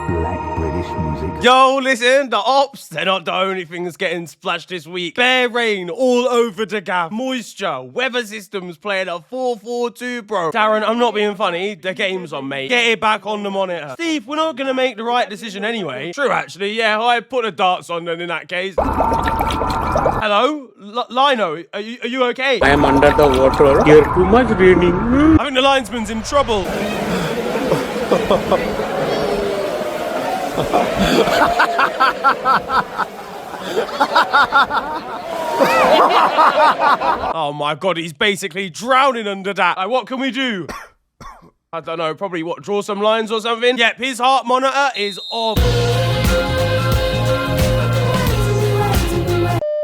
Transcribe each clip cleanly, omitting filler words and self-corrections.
black British music. Yo, listen, the ops, they're not the only things getting splashed this week. Bare rain all over the gap. Moisture, weather systems playing a 4-4-2, bro. Darren, I'm not being funny. The game's on, mate. Get it back on the monitor. Steve, we're not going to make the right decision anyway. True, actually. Yeah, I put the darts on then in that case. Hello? Lino, are you okay? I am under the water. Here too much raining. I think the linesman's in trouble. Oh my god, he's basically drowning under that. Like, what can we do? I don't know, probably what, draw some lines or something? Yep, his heart monitor is off.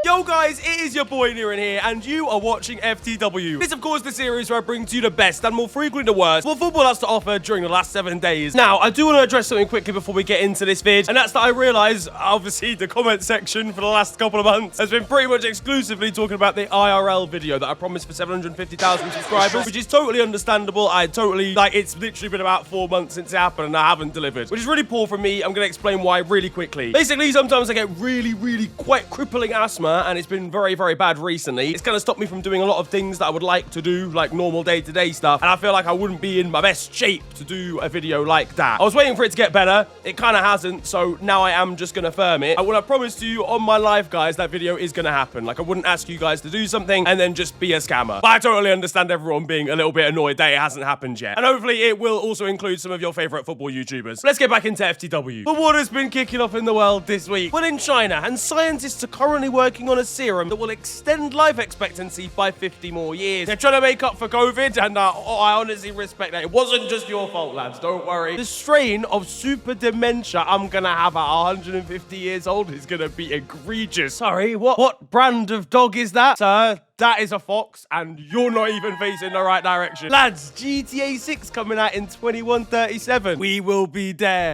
Yo guys, it is your boy Earnin here, and you are watching FTW. This, of course, the series where I bring to you the best and more frequently the worst what football has to offer during the last 7 days. Now, I do want to address something quickly before we get into this vid, and that's that I realise, obviously, the comment section for the last couple of months has been pretty much exclusively talking about the IRL video that I promised for 750,000 subscribers, which is totally understandable. It's literally been about 4 months since it happened, and I haven't delivered, which is really poor from me. I'm going to explain why really quickly. Basically, sometimes I get really quite crippling asthma, and it's been very bad recently. It's kind of stopped me from doing a lot of things that I would like to do, like normal day-to-day stuff, and I feel like I wouldn't be in my best shape to do a video like that. I was waiting for it to get better. It kind of hasn't, so now I am just going to firm it. I would have promised you on my live, guys, that video is going to happen. Like, I wouldn't ask you guys to do something and then just be a scammer. But I totally understand everyone being a little bit annoyed that it hasn't happened yet. And hopefully it will also include some of your favorite football YouTubers. Let's get back into FTW. But what has been kicking off in the world this week? Well, in China, and scientists are currently working on a serum that will extend life expectancy by 50 more years. They're trying to make up for COVID, and I honestly respect that. It wasn't just your fault, lads. Don't worry. The strain of super dementia I'm gonna have at 150 years old is gonna be egregious. Sorry, what brand of dog is that, sir? That is a fox, and you're not even facing the right direction. Lads, GTA 6 coming out in 2137. We will be there.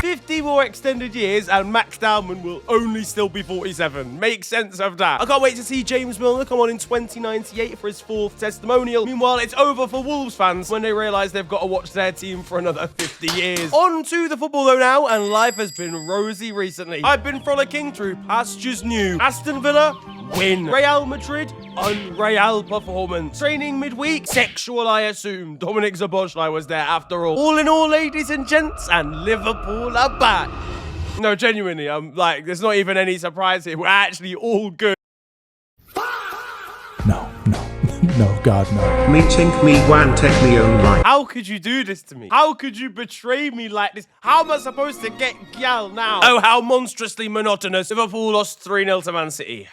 50 more extended years, and Max Dowman will only still be 47. Make sense of that. I can't wait to see James Milner come on in 2098 for his 4th testimonial. Meanwhile, it's over for Wolves fans when they realise they've got to watch their team for another 50 years. On to the football though now, and life has been rosy recently. I've been frolicking through pastures new. Aston Villa, win. Real Madrid, unreal performance. Training midweek, sexual I assume. Dominic Szoboszlai was there after all. All in all, ladies and gents, and Liverpool are back. No, genuinely, I'm like, there's not even any surprise here. We're actually all good. No, God, no. Me tink me wan take me own right. How could you do this to me? How could you betray me like this? How am I supposed to get gyal now? Oh, how monstrously monotonous. Liverpool lost 3-0 to Man City.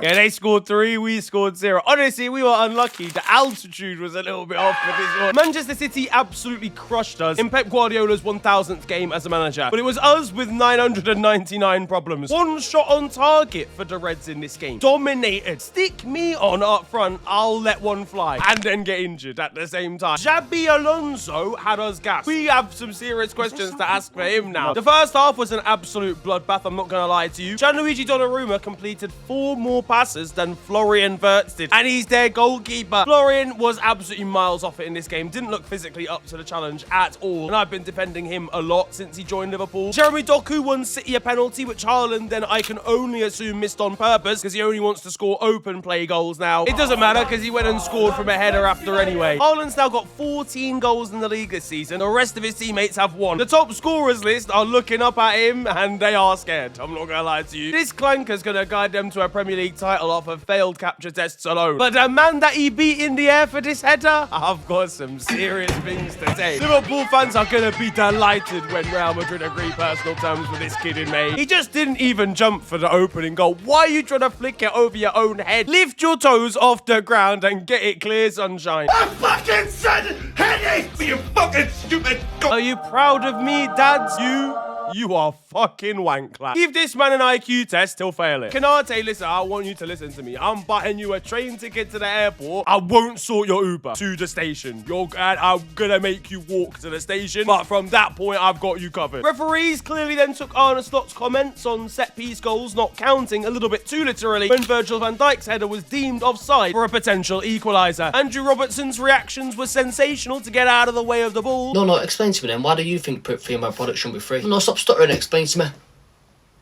Yeah, they scored 3, we scored 0. Honestly, we were unlucky. The altitude was a little bit off for this one. Manchester City absolutely crushed us in Pep Guardiola's 1000th game as a manager. But it was us with 999 problems. 1 shot on target for the Reds in this game. Dominated. Stick me on up front, I'll let one fly. And then get injured at the same time. Xabi Alonso had us gassed. We have some serious questions to ask for him now. The first half was an absolute bloodbath, I'm not going to lie to you. Gianluigi Donnarumma completed 4 more passes than Florian Wirtz did, and he's their goalkeeper. Florian was absolutely miles off it in this game, didn't look physically up to the challenge at all, and I've been defending him a lot since he joined Liverpool. Jeremy Doku won City a penalty, which Haaland then I can only assume missed on purpose because he only wants to score open play goals now. It doesn't matter because he went and scored from a header after anyway. Haaland's now got 14 goals in the league this season. The rest of his teammates have 1. The top scorers list are looking up at him, and they are scared. I'm not gonna lie to you. This clanker's gonna guide them to a Premier League title off of failed capture tests alone. But the man that he beat in the air for this header, I've got some serious things to say. Liverpool fans are going to be delighted when Real Madrid agree personal terms with this kid in May. He just didn't even jump for the opening goal. Why are you trying to flick it over your own head? Lift your toes off the ground and get it clear, sunshine. I fucking said headaches, you fucking stupid. Are you proud of me, dads? You are fucking wank lad. Give this man an IQ test, he'll fail it. Kanate, listen, I want you to listen to me. I'm buying you a train ticket to the airport. I won't sort your Uber to the station. I'm gonna make you walk to the station, but from that point, I've got you covered. Referees clearly then took Arne Slot's comments on set-piece goals not counting a little bit too literally when Virgil van Dijk's header was deemed offside for a potential equaliser. Andrew Robertson's reactions were sensational to get out of the way of the ball. No, explain to me then. Why do you think female products shouldn't be free? No, stop stuttering. Explain to me.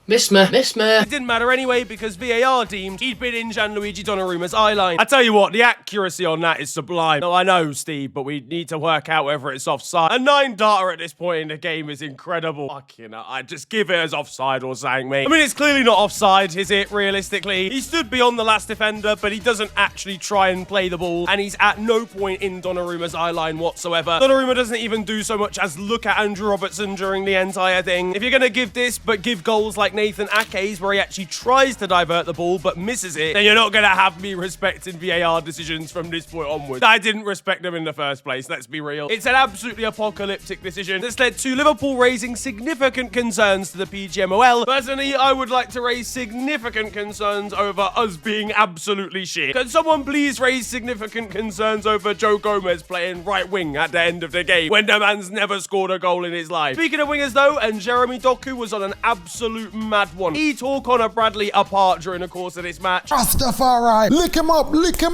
Miss me. It didn't matter anyway because VAR deemed he'd been in Gianluigi Donnarumma's eye line. I tell you what, the accuracy on that is sublime. No, I know, Steve, but we need to work out whether it's offside. A 9 darter at this point in the game is incredible. Fucking hell, I'd just give it as offside or something, mate. I mean, it's clearly not offside, is it, realistically? He stood beyond the last defender, but he doesn't actually try and play the ball, and he's at no point in Donnarumma's eye line whatsoever. Donnarumma doesn't even do so much as look at Andrew Robertson during the entire thing. If you're gonna give this, but give goals like Nathan Ake's where he actually tries to divert the ball but misses it, then you're not going to have me respecting VAR decisions from this point onwards. I didn't respect them in the first place, let's be real. It's an absolutely apocalyptic decision that's led to Liverpool raising significant concerns to the PGMOL. Personally, I would like to raise significant concerns over us being absolutely shit. Can someone please raise significant concerns over Joe Gomez playing right wing at the end of the game when the man's never scored a goal in his life? Speaking of wingers though, and Jeremy Doku was on an absolute mad one. He tore Connor Bradley apart during the course of this match. Rastafari, lick him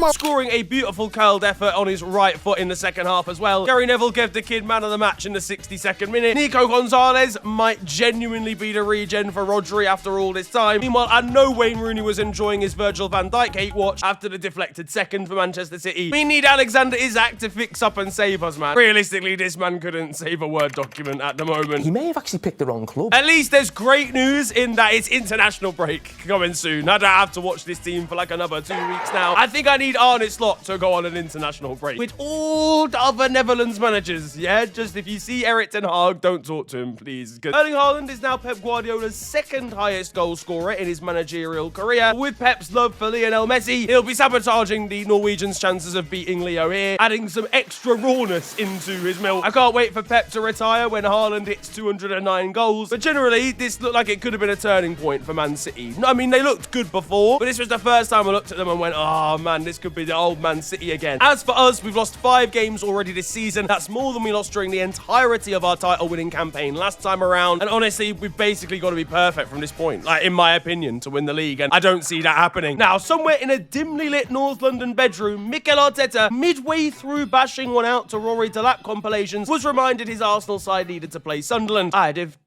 up, scoring a beautiful curled effort on his right foot in the second half as well. Gary Neville gave the kid man of the match in the 62nd minute. Nico Gonzalez might genuinely be the regen for Rodri after all this time. Meanwhile, I know Wayne Rooney was enjoying his Virgil van Dijk hate watch after the deflected second for Manchester City. We need Alexander Isak to fix up and save us, man. Realistically, this man couldn't save a Word document at the moment. He may have actually picked the wrong club. At least there's great news in that it's international break coming soon. I don't have to watch this team for like another 2 weeks now. I think I need Arne Slot to go on an international break with all the other Netherlands managers. Yeah, just if you see Erik ten Hag, don't talk to him, please. Erling Haaland is now Pep Guardiola's second highest goal scorer in his managerial career. With Pep's love for Lionel Messi, he'll be sabotaging the Norwegians' chances of beating Leo here, adding some extra rawness into his milk. I can't wait for Pep to retire when Haaland hits 209 goals, but generally, this looked like it could have been a turning point for Man City. I mean, they looked good before, but this was the first time I looked at them and went, oh man, this could be the old Man City again. As for us, we've lost 5 games already this season. That's more than we lost during the entirety of our title-winning campaign last time around, and honestly, we've basically got to be perfect from this point, like, in my opinion, to win the league, and I don't see that happening. Now, somewhere in a dimly lit North London bedroom, Mikel Arteta, midway through bashing one out to Rory Delap compilations, was reminded his Arsenal side needed to play Sunderland.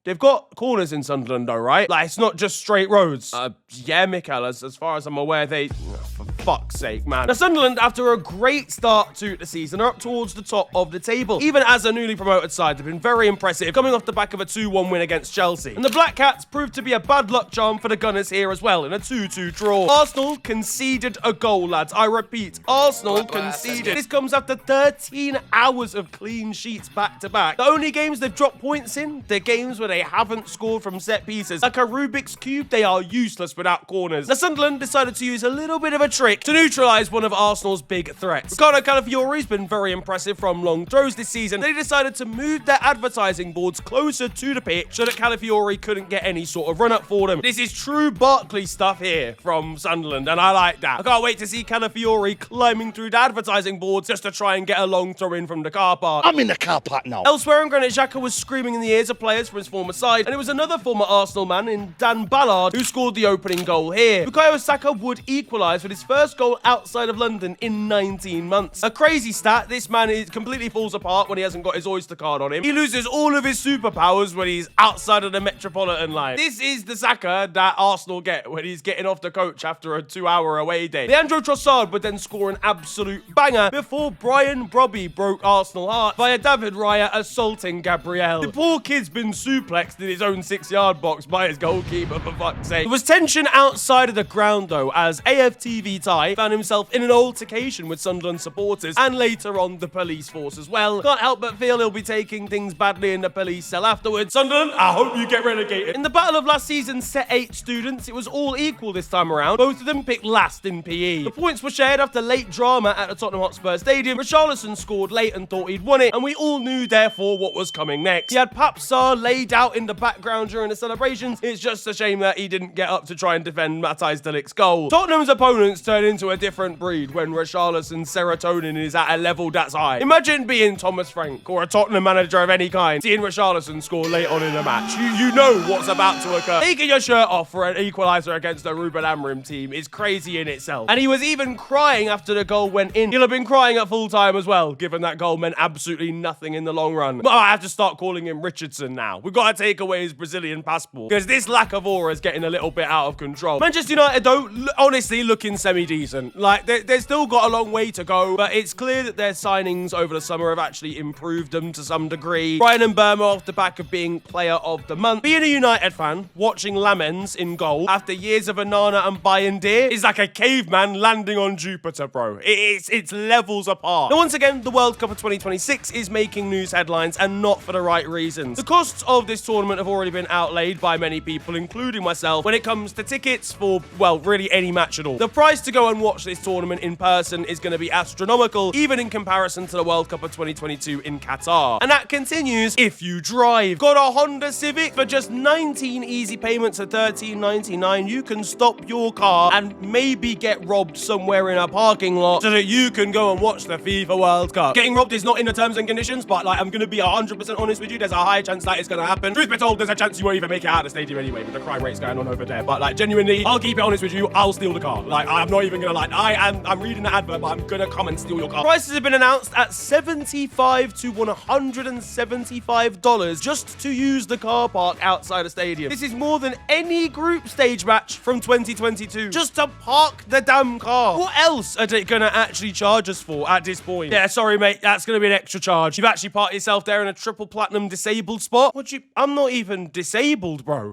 They've got corners in Sunderland though, right? Like, it's not just straight roads. Yeah, Mikel, as far as I'm aware, they... for fuck's sake, man. Now, Sunderland, after a great start to the season, are up towards the top of the table. Even as a newly promoted side, they've been very impressive, coming off the back of a 2-1 win against Chelsea. And the Black Cats proved to be a bad luck charm for the Gunners here as well, in a 2-2 draw. Arsenal conceded a goal, lads. I repeat, Arsenal conceded. This comes after 13 hours of clean sheets back-to-back. The only games they've dropped points in, they're games where they haven't scored from set pieces. Like a Rubik's Cube, they are useless without corners. Now, Sunderland decided to use a little bit of a trick to neutralise one of Arsenal's big threats. Ricardo Calafiori's been very impressive from long throws this season. They decided to move their advertising boards closer to the pitch so that Calafiori couldn't get any sort of run-up for them. This is true Barkley stuff here from Sunderland, and I like that. I can't wait to see Calafiori climbing through the advertising boards just to try and get a long throw in from the car park. I'm in the car park now. Elsewhere, Granit Xhaka was screaming in the ears of players from his former side, and it was another former Arsenal man in Dan Ballard who scored the opening goal here. Bukayo Saka would equalise with his first goal outside of London in 19 months. A crazy stat, this man completely falls apart when he hasn't got his Oyster card on him. He loses all of his superpowers when he's outside of the Metropolitan line. This is the Saka that Arsenal get when he's getting off the coach after a 2-hour away day. Leandro Trossard would then score an absolute banger before Brian Brobby broke Arsenal heart via David Raya assaulting Gabriel. The poor kid's been suplexed in his own 6-yard box by his goalkeeper, for fuck's sake. There was tension outside of the ground though, as AFTV tie, found himself in an altercation with Sunderland supporters and later on the police force as well. Can't help but feel he'll be taking things badly in the police cell afterwards. Sunderland, I hope you get relegated. In the battle of last season's set 8 students, it was all equal this time around. Both of them picked last in PE. The points were shared after late drama at the Tottenham Hotspur Stadium. Richarlison scored late and thought he'd won it, and we all knew therefore what was coming next. He had Papsar laid out in the background during the celebrations. It's just a shame that he didn't get up to try and defend Matthijs de Ligt's goal. Tottenham's opponents turn into a different breed when Richarlison's serotonin is at a level that's high. Imagine being Thomas Frank or a Tottenham manager of any kind, seeing Richarlison score late on in the match. You know what's about to occur. Taking your shirt off for an equaliser against the Ruben Amorim team is crazy in itself. And he was even crying after the goal went in. He'll have been crying at full time as well, given that goal meant absolutely nothing in the long run. But I have to start calling him Richardson now. We've got to take away his Brazilian passport, because this lack of aura is getting a little bit out of control. Manchester United, though, honestly looking semi-decent. Like, they've still got a long way to go, but it's clear that their signings over the summer have actually improved them to some degree. Brian and Burma off the back of being player of the month. Being a United fan, watching Lamines in goal after years of Onana and Bayern Deer is like a caveman landing on Jupiter, bro. It's levels apart. Now, once again, the World Cup of 2026 is making news headlines, and not for the right reasons. The costs of this tournament have already been outlaid by many people, including myself, when it comes to tickets for, well, really any match at all. The price to go and watch this tournament in person is going to be astronomical, even in comparison to the World Cup of 2022 in Qatar. And that continues if you drive. Got a Honda Civic? For just 19 easy payments of $13.99, you can stop your car and maybe get robbed somewhere in a parking lot so that you can go and watch the FIFA World Cup. Getting robbed is not in the terms and conditions, but like, I'm going to be 100% honest with you, there's a high chance that it's going to happen. Truth be told, there's a chance you won't even make it out of the stadium anyway with the crime rates going on over there. But like, genuinely, I'll keep it honest with you, I'll steal the car. Like, I'm not even going to lie. I'm reading the advert, but I'm going to come and steal your car. Prices have been announced at $75 to $175 just to use the car park outside a stadium. This is more than any group stage match from 2022. Just to park the damn car. What else are they going to actually charge us for at this point? Yeah, sorry, mate. That's going to be an extra charge. You've actually parked yourself there in a triple platinum disabled spot. I'm not even disabled, bro.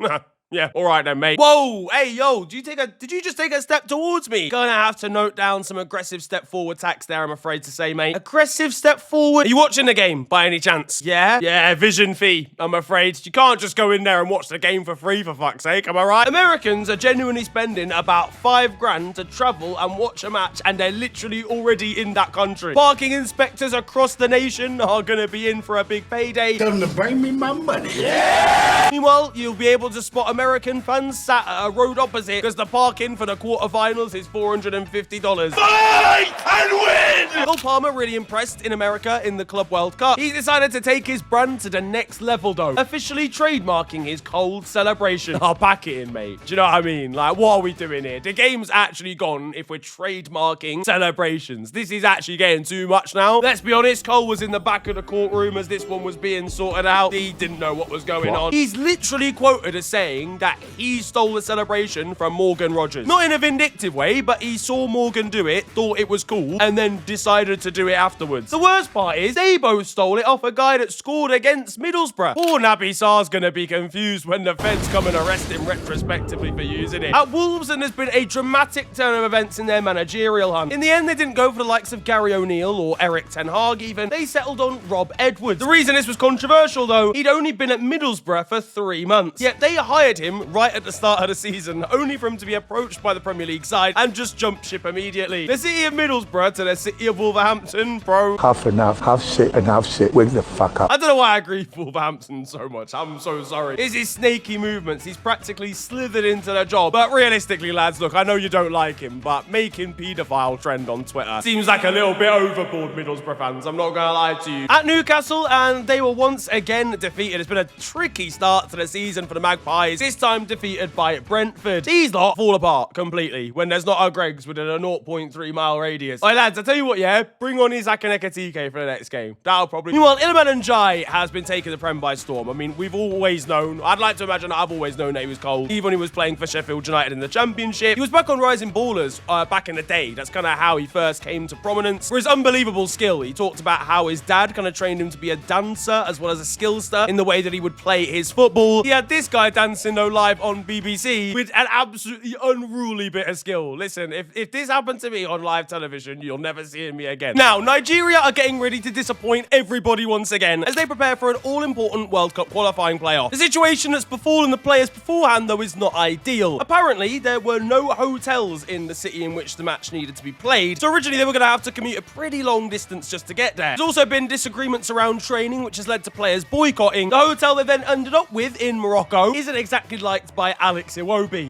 Yeah, all right then, mate. Whoa, hey, yo, did you just take a step towards me? Gonna have to note down some aggressive step forward tax there, I'm afraid to say, mate. Aggressive step forward? Are you watching the game by any chance? Yeah? Yeah, vision fee, I'm afraid. You can't just go in there and watch the game for free, for fuck's sake, am I right? Americans are genuinely spending about $5 to travel and watch a match, and they're literally already in that country. Parking inspectors across the nation are gonna be in for a big payday. Tell them to bring me my money. Yeah! Meanwhile, you'll be able to spot American fans sat at a road opposite because the parking for the quarterfinals is $450. Fight and win! Cole Palmer really impressed in America in the Club World Cup. He's decided to take his brand to the next level though, officially trademarking his cold celebration. I'll pack it in, mate. Do you know what I mean? Like, what are we doing here? The game's actually gone if we're trademarking celebrations. This is actually getting too much now. Let's be honest, Cole was in the back of the courtroom as this one was being sorted out. He didn't know what was going on. He's literally quoted as saying that he stole the celebration from Morgan Rogers. Not in a vindictive way, but he saw Morgan do it, thought it was cool, and then decided to do it afterwards. The worst part is, they both stole it off a guy that scored against Middlesbrough. Poor Naby Sarr's gonna be confused when the feds come and arrest him retrospectively for using it. At Wolves, and there's been a dramatic turn of events in their managerial hunt. In the end, they didn't go for the likes of Gary O'Neill or Eric Ten Hag even. They settled on Rob Edwards. The reason this was controversial though, he'd only been at Middlesbrough for 3 months. Yet they hired him right at the start of the season, only for him to be approached by the Premier League side and just jump ship immediately. The city of Middlesbrough to the city of Wolverhampton, bro. Half enough, half shit, and half shit. Wake the fuck up. I don't know why I agree with Wolverhampton so much. I'm so sorry. It's his snaky movements. He's practically slithered into the job. But realistically, lads, look, I know you don't like him, but making paedophile trend on Twitter seems like a little bit overboard, Middlesbrough fans. I'm not gonna lie to you. At Newcastle, and they were once again defeated. It's been a tricky start to the season for the Magpies. This time defeated by Brentford. These lot fall apart completely when there's not a Greggs within a 0.3 mile radius. Alright, lads, I tell you what, yeah, bring on his Akaneka TK for the next game. That'll probably... Meanwhile, Iliman Ndiaye has been taking the Prem by storm. I mean, we've always known, I'd like to imagine that I've always known that he was cold, even when he was playing for Sheffield United in the Championship. He was back on Rising Ballers back in the day. That's kind of how he first came to prominence. For his unbelievable skill, he talked about how his dad kind of trained him to be a dancer as well as a skillster in the way that he would play his football. football. He had this guy dancing though live on BBC with an absolutely unruly bit of skill. Listen, if this happened to me on live television, you'll never see me again. Now, Nigeria are getting ready to disappoint everybody once again as they prepare for an all-important World Cup qualifying playoff. The situation that's befallen the players beforehand, though, is not ideal. Apparently, there were no hotels in the city in which the match needed to be played, so originally they were going to have to commute a pretty long distance just to get there. There's also been disagreements around training, which has led to players boycotting. The hotel they then ended up with in Morocco isn't exactly liked by Alex Iwobi.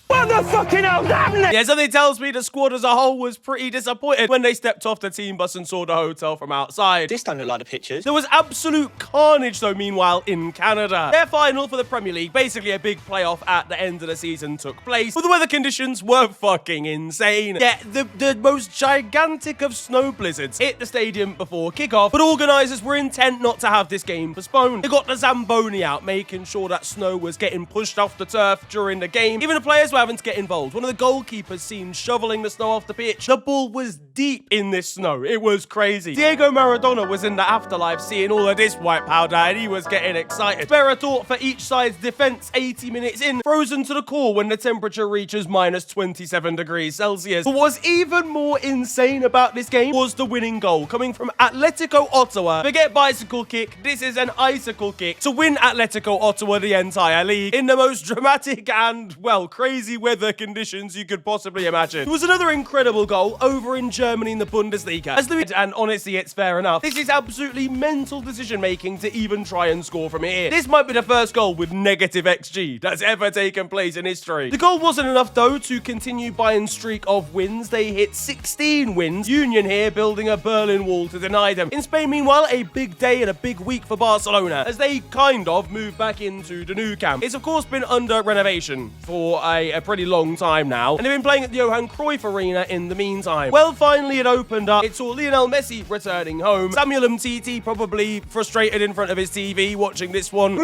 What the fucking hell's happening? Yeah, something tells me the squad as a whole was pretty disappointed when they stepped off the team bus and saw the hotel from outside. This don't look like the pictures. There was absolute carnage, though, meanwhile, in Canada. Their final for the Premier League, basically a big playoff at the end of the season, took place, but the weather conditions were fucking insane. Yeah, the most gigantic of snow blizzards hit the stadium before kickoff, but organisers were intent not to have this game postponed. They got the Zamboni out, making sure that snow was getting pushed off the turf during the game. Even the players were having to get involved. One of the goalkeepers seen shoveling the snow off the pitch. The ball was deep in this snow. It was crazy. Diego Maradona was in the afterlife seeing all of this white powder and he was getting excited. Spare a thought for each side's defence 80 minutes in, frozen to the core when the temperature reaches minus 27 degrees Celsius. But what's even more insane about this game was the winning goal coming from Atletico Ottawa. Forget bicycle kick, this is an icicle kick to win Atletico Ottawa the entire league in the most dramatic and, well, crazy weather conditions you could possibly imagine. It was another incredible goal over in Germany in the Bundesliga. And honestly, it's fair enough. This is absolutely mental decision making to even try and score from here. This might be the first goal with negative XG that's ever taken place in history. The goal wasn't enough though to continue Bayern's streak of wins. They hit 16 wins. Union here building a Berlin Wall to deny them. In Spain, meanwhile, a big day and a big week for Barcelona as they kind of move back into the new camp. It's of course been under renovation for a pretty long time now, and they've been playing at the Johan Cruyff Arena in the meantime. Well, finally it opened up. It saw Lionel Messi returning home. Samuel Umtiti probably frustrated in front of his TV watching this one.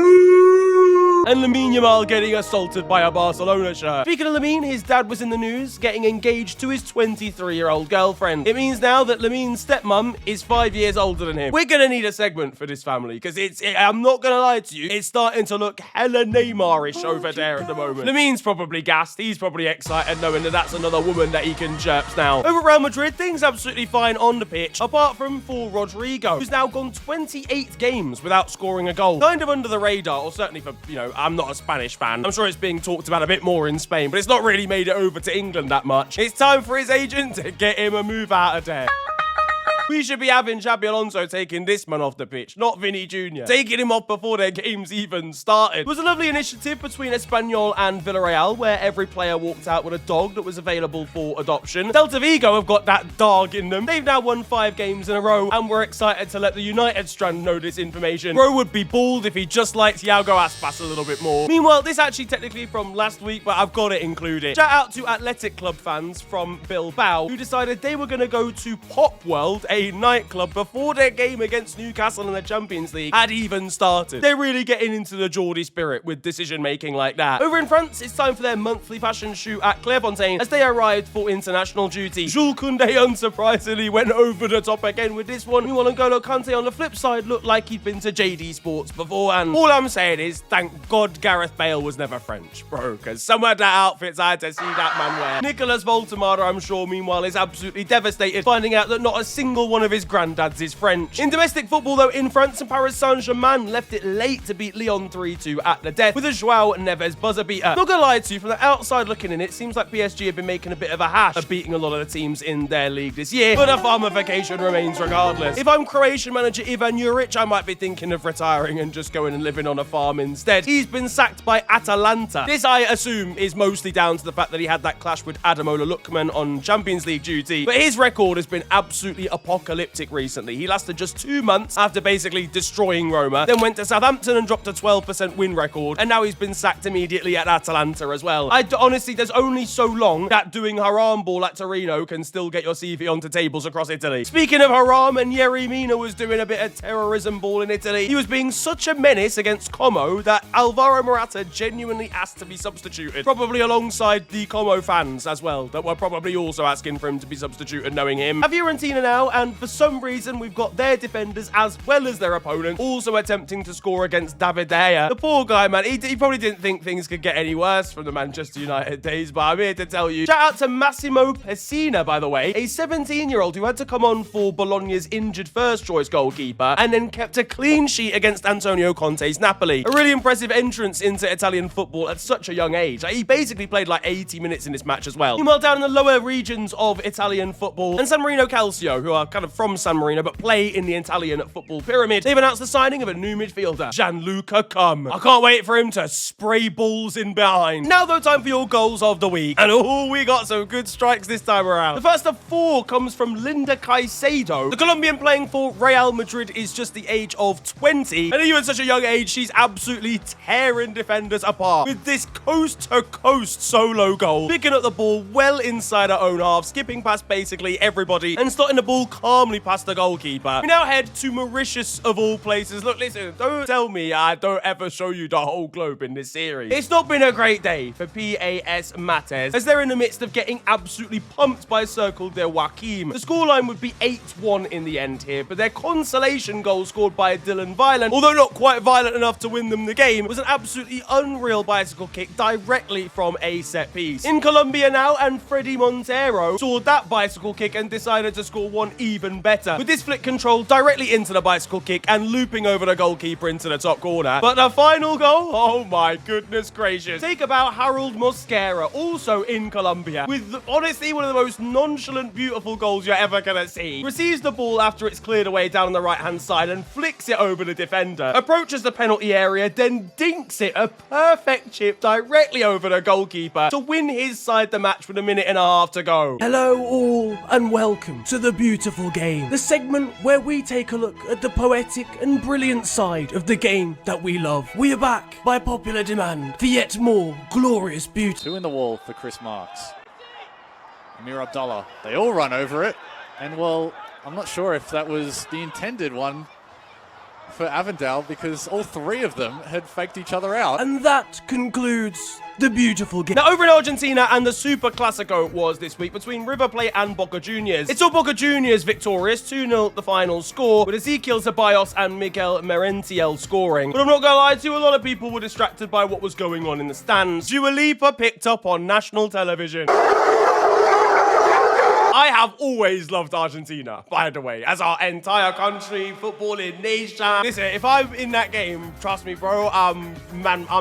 And Lamine Yamal getting assaulted by a Barcelona shirt. Speaking of Lamine, his dad was in the news, getting engaged to his 23-year-old girlfriend. It means now that Lamine's stepmom is 5 years older than him. We're gonna need a segment for this family, because I'm not gonna lie to you, it's starting to look hella Neymar-ish over there at the moment. Lamine's probably gassed, he's probably excited knowing that that's another woman that he can chirps now. Over at Real Madrid, things absolutely fine on the pitch, apart from for Rodrigo, who's now gone 28 games without scoring a goal. Kind of under the radar, or certainly for, you know, I'm not a Spanish fan. I'm sure it's being talked about a bit more in Spain, but it's not really made it over to England that much. It's time for his agent to get him a move out of there. We should be having Xabi Alonso taking this man off the pitch, not Vinny Jr. Taking him off before their games even started. It was a lovely initiative between Espanyol and Villarreal, where every player walked out with a dog that was available for adoption. Celta Vigo have got that dog in them. They've now won 5 games in a row, and we're excited to let the United strand know this information. Bro would be bald if he just liked Iago Aspas a little bit more. Meanwhile, this actually technically from last week, but I've got to include it. Shout out to Athletic Club fans from Bilbao, who decided they were going to go to Pop World, a nightclub, before their game against Newcastle in the Champions League had even started. They're really getting into the Geordie spirit with decision making like that. Over in France, it's time for their monthly fashion shoot at Clairefontaine as they arrived for international duty. Jules Koundé unsurprisingly went over the top again with this one. Meanwhile, N'Golo Kante on the flip side looked like he'd been to JD Sports before, and all I'm saying is thank God Gareth Bale was never French, bro, because some of the outfits I had to see that man wear. Nicolas Voltemada, I'm sure, meanwhile, is absolutely devastated finding out that not a single one of his granddads is French. In domestic football, though, in France, and Paris Saint-Germain left it late to beat Lyon 3-2 at the death with a Joao Neves buzzer beater. Not gonna lie to you, from the outside looking in, it seems like PSG have been making a bit of a hash of beating a lot of the teams in their league this year, but a farmification remains regardless. If I'm Croatian manager Ivan Juric, I might be thinking of retiring and just going and living on a farm instead. He's been sacked by Atalanta. This, I assume, is mostly down to the fact that he had that clash with Ademola Lookman on Champions League duty, but his record has been absolutely apocalyptic recently. He lasted just 2 months after basically destroying Roma, then went to Southampton and dropped a 12% win record, and now he's been sacked immediately at Atalanta as well. Honestly, there's only so long that doing haram ball at Torino can still get your CV onto tables across Italy. Speaking of haram, and Yerry Mina was doing a bit of terrorism ball in Italy. He was being such a menace against Como that Alvaro Morata genuinely asked to be substituted, probably alongside the Como fans as well, that were probably also asking for him to be substituted knowing him. Fiorentina now, and and for some reason we've got their defenders as well as their opponent also attempting to score against David De Gea. The poor guy, man, he probably didn't think things could get any worse from the Manchester United days, but I'm here to tell you. Shout out to Massimo Pessina, by the way, a 17-year-old who had to come on for Bologna's injured first-choice goalkeeper and then kept a clean sheet against Antonio Conte's Napoli. A really impressive entrance into Italian football at such a young age. Like, he basically played like 80 minutes in this match as well. Meanwhile, down in the lower regions of Italian football, and San Marino Calcio, who are kind of from San Marino but play in the Italian football pyramid, they've announced the signing of a new midfielder, Gianluca Cum. I can't wait for him to spray balls in behind. Now though, time for your goals of the week. And oh, we got some good strikes this time around. The first of 4 comes from Linda Caicedo. The Colombian playing for Real Madrid is just the age of 20. And even at such a young age, she's absolutely tearing defenders apart with this coast-to-coast solo goal. Picking up the ball well inside her own half, skipping past basically everybody and slotting the ball calmly past the goalkeeper. We now head to Mauritius of all places. Look, listen, don't tell me I don't ever show you the whole globe in this series. It's not been a great day for PAS Mates as they're in the midst of getting absolutely pumped by Circle de Joaquim. The scoreline would be 8-1 in the end here, but their consolation goal scored by Dylan Violent, although not quite violent enough to win them the game, was an absolutely unreal bicycle kick directly from a set piece. In Colombia now, and Freddy Montero saw that bicycle kick and decided to score one even better, with this flick control directly into the bicycle kick and looping over the goalkeeper into the top corner. But the final goal, oh my goodness gracious. Take about Harold Mosquera, also in Colombia, with honestly one of the most nonchalant, beautiful goals you're ever gonna see. Receives the ball after it's cleared away down on the right-hand side and flicks it over the defender. Approaches the penalty area, then dinks it a perfect chip directly over the goalkeeper to win his side the match with a minute and a half to go. Hello all, and welcome to The Beautiful Game, the segment where we take a look at the poetic and brilliant side of the game that we love. We are back by popular demand for yet more glorious beauty. 2 in the wall for Chris Marks. Amir Abdullah. They all run over it. And well, I'm not sure if that was the intended one for Avondale because all 3 of them had faked each other out. And that concludes The Beautiful Game. Now, over in Argentina, and the Super Classico was this week between River Plate and Boca Juniors. It's all Boca Juniors victorious, 2-0 the final score, with Ezequiel Ceballos and Miguel Merentiel scoring. But I'm not gonna lie to you, a lot of people were distracted by what was going on in the stands. Dua Lipa picked up on national television. I have always loved Argentina, by the way, as our entire country, footballing nation. Listen, if I'm in that game, trust me, bro, I'm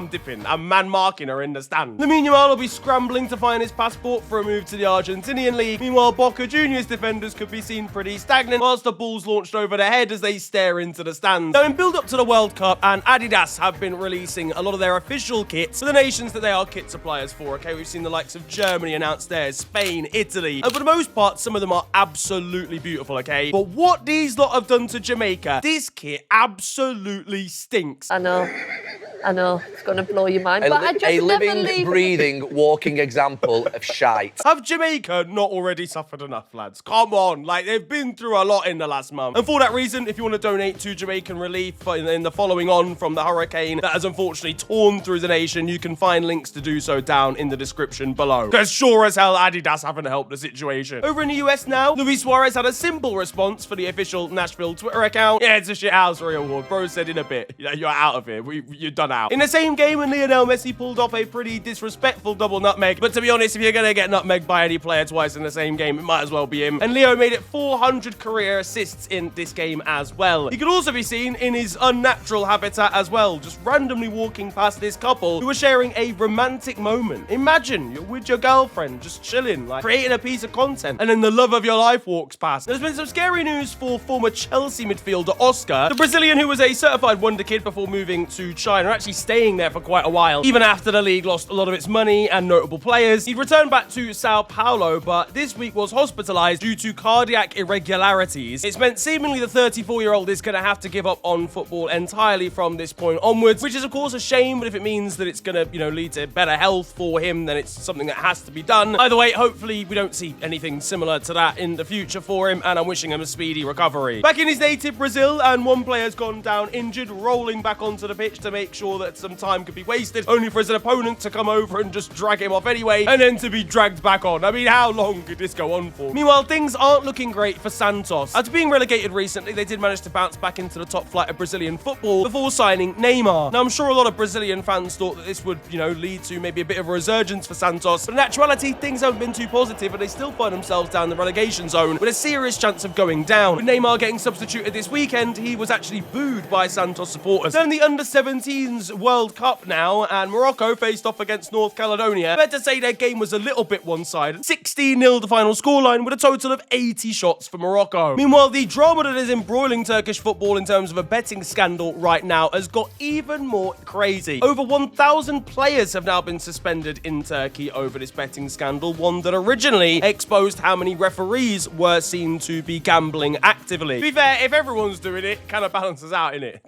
dipping. I'm man-marking her in the stand. Lamine Yamal will be scrambling to find his passport for a move to the Argentinian league. Meanwhile, Boca Juniors defenders could be seen pretty stagnant whilst the ball's launched over their head as they stare into the stands. Now, in build-up to the World Cup, and Adidas have been releasing a lot of their official kits for the nations that they are kit suppliers for, okay? We've seen the likes of Germany announce theirs, Spain, Italy, and for the most part, some of them are absolutely beautiful, okay? But what these lot have done to Jamaica, this kit absolutely stinks. I know, it's going to blow your mind, but I just a never living, leave. breathing, walking example of shite. Have Jamaica not already suffered enough, lads? Come on, like, they've been through a lot in the last month. And for that reason, if you want to donate to Jamaican relief in the following on from the hurricane that has unfortunately torn through the nation, you can find links to do so down in the description below. Because sure as hell, Adidas haven't helped the situation. Over in the US now, Luis Suarez had a simple response for the official Nashville Twitter account. Yeah, it's a shithousery award. Bro said in a bit, you're out of here. You're done out. In the same game, when Lionel Messi pulled off a pretty disrespectful double nutmeg. But to be honest, if you're going to get nutmegged by any player twice in the same game, it might as well be him. And Leo made it 400 career assists in this game as well. He could also be seen in his unnatural habitat as well, just randomly walking past this couple who were sharing a romantic moment. Imagine you're with your girlfriend, just chilling, like creating a piece of content, and then the love of your life walks past. There's been some scary news for former Chelsea midfielder Oscar, the Brazilian who was a certified wonder kid before moving to China, actually staying there for quite a while, even after the league lost a lot of its money and notable players. He'd returned back to Sao Paulo, but this week was hospitalized due to cardiac irregularities. It's meant seemingly the 34-year-old is going to have to give up on football entirely from this point onwards, which is of course a shame, but if it means that it's going to, lead to better health for him, then it's something that has to be done. Either way, hopefully we don't see anything similar to that in the future for him, and I'm wishing him a speedy recovery. Back in his native Brazil, and one player's gone down injured, rolling back onto the pitch to make sure or that some time could be wasted, only for his opponent to come over and just drag him off anyway, and then to be dragged back on. I mean, how long could this go on for? Meanwhile, things aren't looking great for Santos. After being relegated recently, they did manage to bounce back into the top flight of Brazilian football before signing Neymar. Now, I'm sure a lot of Brazilian fans thought that this would, lead to maybe a bit of a resurgence for Santos, but in actuality, things haven't been too positive, and they still find themselves down the relegation zone with a serious chance of going down. With Neymar getting substituted this weekend, he was actually booed by Santos supporters. Then the Under-17s World Cup now, and Morocco faced off against North Caledonia. Fair to say their game was a little bit one-sided. 16-0 the final scoreline, with a total of 80 shots for Morocco. Meanwhile, the drama that is embroiling Turkish football in terms of a betting scandal right now has got even more crazy. Over 1,000 players have now been suspended in Turkey over this betting scandal, one that originally exposed how many referees were seen to be gambling actively. To be fair, if everyone's doing it kind of balances out, innit?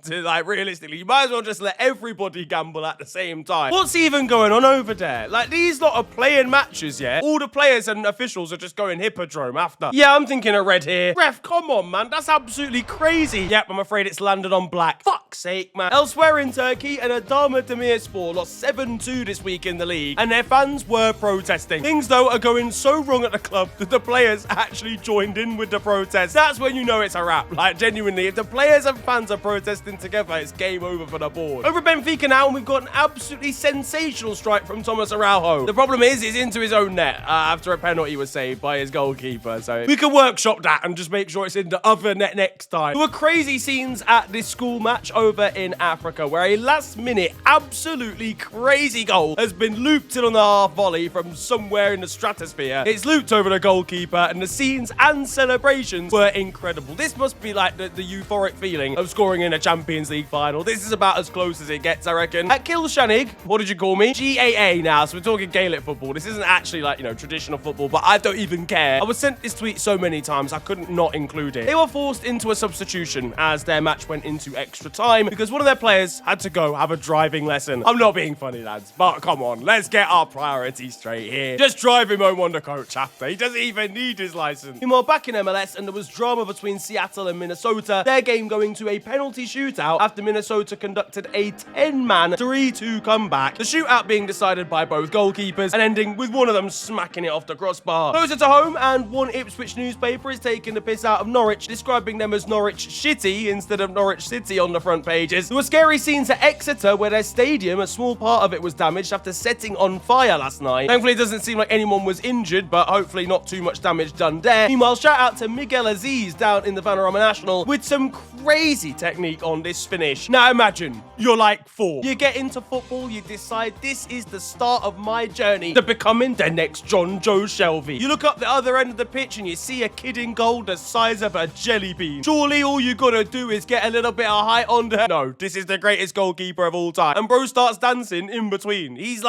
Realistically, you might as well just let everybody gamble at the same time. What's even going on over there? These lot are playing matches, yeah? All the players and officials are just going hippodrome after. Yeah, I'm thinking of red here. Ref, come on, man. That's absolutely crazy. Yep, I'm afraid it's landed on black. Fuck's sake, man. Elsewhere in Turkey, an Adana Demirspor lost 7-2 this week in the league, and their fans were protesting. Things, though, are going so wrong at the club that the players actually joined in with the protest. That's when you know it's a wrap. Genuinely, if the players and fans are protesting together, it's game over for the board. Over at Benfica now, and we've got an absolutely sensational strike from Thomas Araujo. The problem is, he's into his own net after a penalty was saved by his goalkeeper, so we can workshop that and just make sure it's in the other net next time. There were crazy scenes at this school match over in Africa, where a last-minute, absolutely crazy goal has been looped in on the half volley from somewhere in the stratosphere. It's looped over the goalkeeper, and the scenes and celebrations were incredible. This must be like the euphoric feeling of scoring in a Champions League final. This is about as close as it gets, I reckon. At Kilshannig, what did you call me? GAA now, so we're talking Gaelic football. This isn't actually traditional football, but I don't even care. I was sent this tweet so many times, I couldn't not include it. They were forced into a substitution as their match went into extra time because one of their players had to go have a driving lesson. I'm not being funny, lads, but come on, let's get our priorities straight here. Just drive him home on the coach after. He doesn't even need his license. Meanwhile, back in MLS, and there was drama between Seattle and Minnesota, their game going to a penalty shootout after Minnesota conducted a 10-man 3-2 comeback. The shootout being decided by both goalkeepers and ending with one of them smacking it off the crossbar. Closer to home, and one Ipswich newspaper is taking the piss out of Norwich, describing them as Norwich Shitty instead of Norwich City on the front pages. There were scary scenes at Exeter where their stadium, a small part of it, was damaged after setting on fire last night. Thankfully, it doesn't seem like anyone was injured, but hopefully not too much damage done there. Meanwhile, shout out to Miguel Aziz down in the Vanarama National with some crazy technique on this finish. Now imagine, you're like 4. You get into football, you decide this is the start of my journey to becoming the next John Joe Shelby. You look up the other end of the pitch and you see a kid in goal the size of a jelly bean. Surely all you gotta do is get a little bit of height on the... No, this is the greatest goalkeeper of all time. And bro starts dancing in between. He's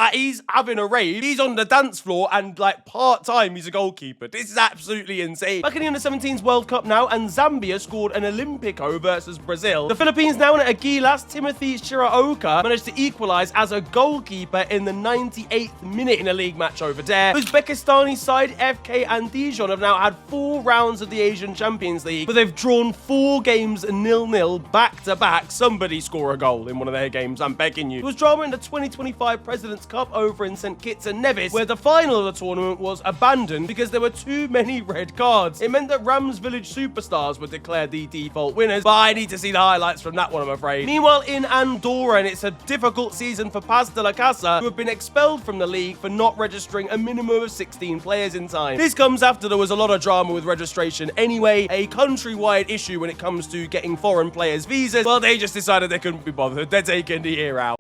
having a rave. He's on the dance floor and part-time he's a goalkeeper. This is absolutely insane. Back in the Under-17s World Cup now, and Zambia scored an Olympico versus Brazil. The Philippines now in Aguilas, Timothy Shiraoka managed to equalise as a goalkeeper in the 98th minute in a league match over there. Uzbekistani side FK and Dijon have now had 4 rounds of the Asian Champions League, but they've drawn 4 games 0-0 back-to-back. Somebody score a goal in one of their games, I'm begging you. There was drama in the 2025 President's Cup over in St Kitts and Nevis, where the final of the tournament was abandoned because there were too many red cards. It meant that Rams Village Superstars were declared the default winners, but I need to see the highlights from that one, I'm afraid. Meanwhile, in Andorra, and it's a difficult season for Paz de la Casa, who have been expelled from the league for not registering a minimum of 16 players in time. This comes after there was a lot of drama with registration anyway, a countrywide issue when it comes to getting foreign players visas. Well, they just decided they couldn't be bothered. They're taking the year out.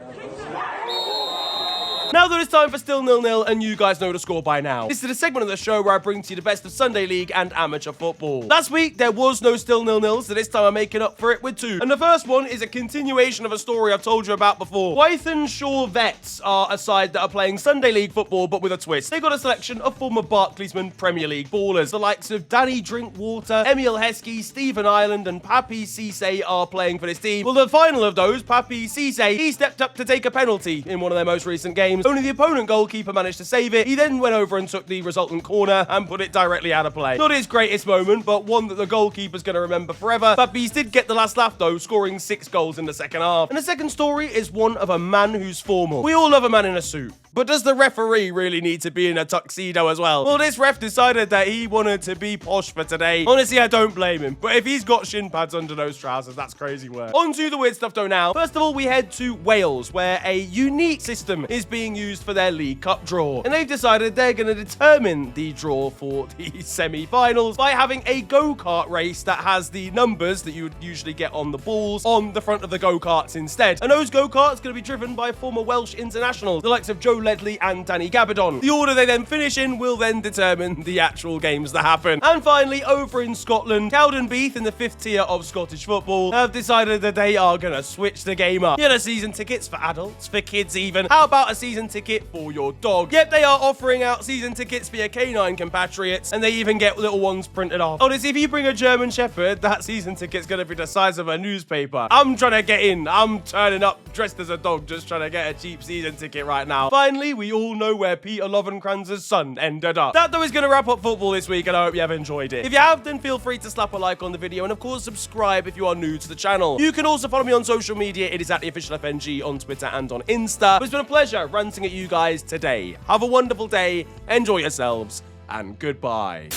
Now that it's time for Still 0-0, and you guys know the score by now. This is the segment of the show where I bring to you the best of Sunday League and amateur football. Last week, there was no Still 0-0, so this time I'm making up for it with 2. And the first one is a continuation of a story I've told you about before. Wythenshawe Vets are a side that are playing Sunday League football, but with a twist. They got a selection of former Barclaysman Premier League ballers. The likes of Danny Drinkwater, Emil Heskey, Stephen Ireland, and Papi Cisse are playing for this team. Well, the final of those, Papi Cisse, he stepped up to take a penalty in one of their most recent games. games. Only the opponent goalkeeper managed to save it. He then went over and took the resultant corner and put it directly out of play. Not his greatest moment, but one that the goalkeeper's going to remember forever. But Bees did get the last laugh though, scoring 6 goals in the second half. And the second story is one of a man who's formal. We all love a man in a suit. But does the referee really need to be in a tuxedo as well? Well, this ref decided that he wanted to be posh for today. Honestly, I don't blame him. But if he's got shin pads under those trousers, that's crazy work. On to the weird stuff though now. First of all, we head to Wales, where a unique system is being used for their League Cup draw. And they've decided they're going to determine the draw for the semi-finals by having a go-kart race that has the numbers that you would usually get on the balls on the front of the go-karts instead. And those go-karts are going to be driven by former Welsh internationals, the likes of Joe Ledley and Danny Gabardon. The order they then finish in will then determine the actual games that happen. And finally, over in Scotland, Cowdenbeath in the 5th tier of Scottish football have decided that they are going to switch the game up. You know, season tickets for adults, for kids even. How about a season ticket for your dog? Yep, they are offering out season tickets for your canine compatriots, and they even get little ones printed off. Honestly, if you bring a German Shepherd, that season ticket's going to be the size of a newspaper. I'm trying to get in. I'm turning up dressed as a dog, just trying to get a cheap season ticket right now. Finally, we all know where Peter Lovenkranz's son ended up. That though is going to wrap up football this week, and I hope you have enjoyed it. If you have, then feel free to slap a like on the video, and of course subscribe if you are new to the channel. You can also follow me on social media. It is at @theofficialfng on Twitter and on Insta. It's been a pleasure ranting at you guys today. Have a wonderful day, enjoy yourselves, and goodbye.